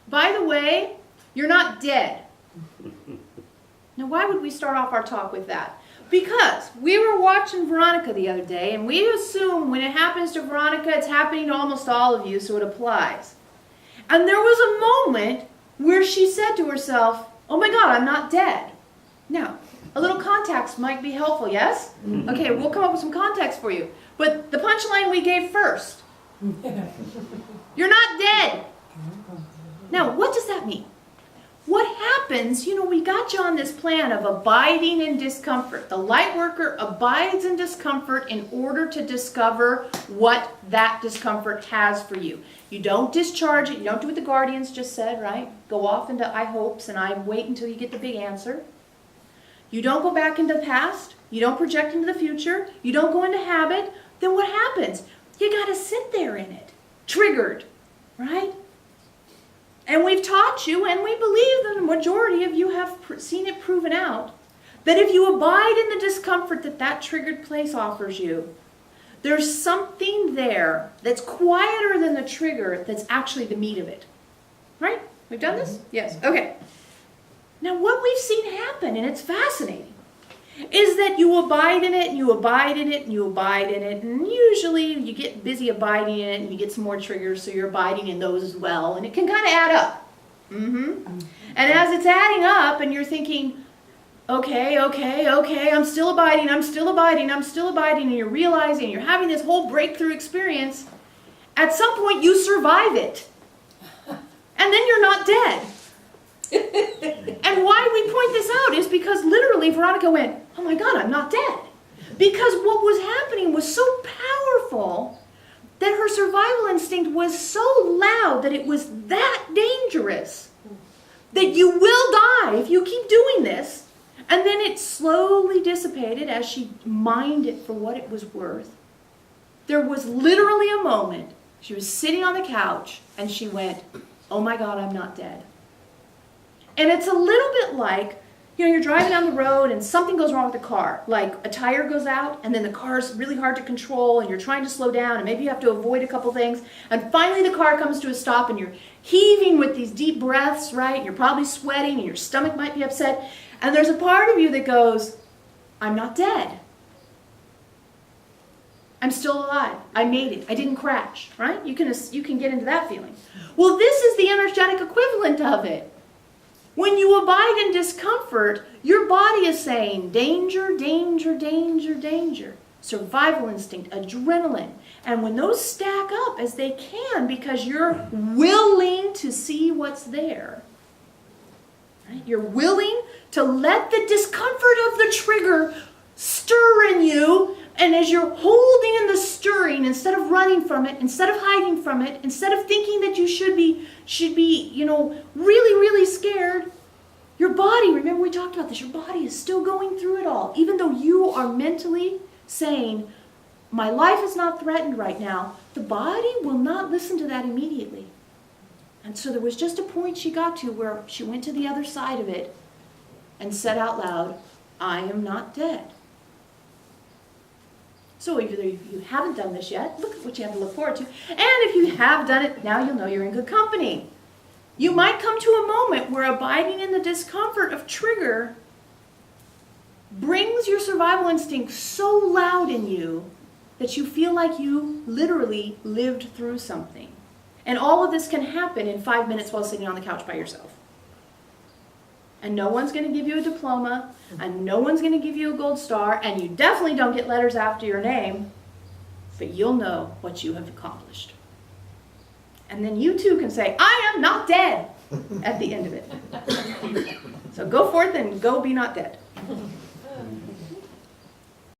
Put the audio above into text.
By the way, you're not dead. Now, why would we start off our talk with that? Because we were watching Veronica the other day, and we assume when it happens to Veronica, it's happening to almost all of you, so it applies. And there was a moment where she said to herself, oh my God, I'm not dead. Now, a little context might be helpful, yes? Okay, we'll come up with some context for you. But the punchline we gave first. You're not dead. Now, what does that mean? What happens, we got you on this plan of abiding in discomfort. The light worker abides in discomfort in order to discover what that discomfort has for you. You don't discharge it. You don't do what the guardians just said, right? Go off into I hopes and I wait until you get the big answer. You don't go back into the past. You don't project into the future. You don't go into habit. Then what happens? You got to sit there in it. Triggered, right? And we've taught you, and we believe that the majority of you have seen it proven out, that if you abide in the discomfort that that triggered place offers you, there's something there that's quieter than the trigger that's actually the meat of it. Right? We've done this? Yes. Okay. Now what we've seen happen, and it's fascinating, is that you abide in it, and you abide in it, and you abide in it, and usually you get busy abiding in it, and you get some more triggers, so you're abiding in those as well, and it can kind of add up. And as it's adding up, and you're thinking, okay, I'm still abiding, and you're realizing, you're having this whole breakthrough experience, at some point you survive it, and then you're not dead. And why we point this out is because literally Veronica went, oh my God, I'm not dead. Because what was happening was so powerful that her survival instinct was so loud that it was that dangerous that you will die if you keep doing this. And then it slowly dissipated as she mined it for what it was worth. There was literally a moment, she was sitting on the couch and she went, oh my God, I'm not dead. And it's a little bit like, you're driving down the road and something goes wrong with the car. Like a tire goes out and then the car's really hard to control and you're trying to slow down and maybe you have to avoid a couple things. And finally the car comes to a stop and you're heaving with these deep breaths, right? You're probably sweating and your stomach might be upset. And there's a part of you that goes, I'm not dead. I'm still alive. I made it. I didn't crash, right? You can get into that feeling. Well, this is the energetic equivalent of it. When you abide in discomfort, your body is saying danger, danger, danger, danger. Survival instinct, adrenaline. And when those stack up, as they can, because you're willing to see what's there, right? You're willing to let the discomfort of the trigger stir in you. And as you're holding in the stirring, instead of running from it, instead of hiding from it, instead of thinking that you should be, really, really scared, your body, remember we talked about this, your body is still going through it all. Even though you are mentally saying, my life is not threatened right now, the body will not listen to that immediately. And so there was just a point she got to where she went to the other side of it and said out loud, I am not dead. So if you haven't done this yet, look at what you have to look forward to. And if you have done it, now you'll know you're in good company. You might come to a moment where abiding in the discomfort of trigger brings your survival instinct so loud in you that you feel like you literally lived through something. And all of this can happen in 5 minutes while sitting on the couch by yourself. And no one's going to give you a diploma, and no one's going to give you a gold star, and you definitely don't get letters after your name, but you'll know what you have accomplished. And then you too can say, I am not dead, at the end of it. So go forth and go be not dead.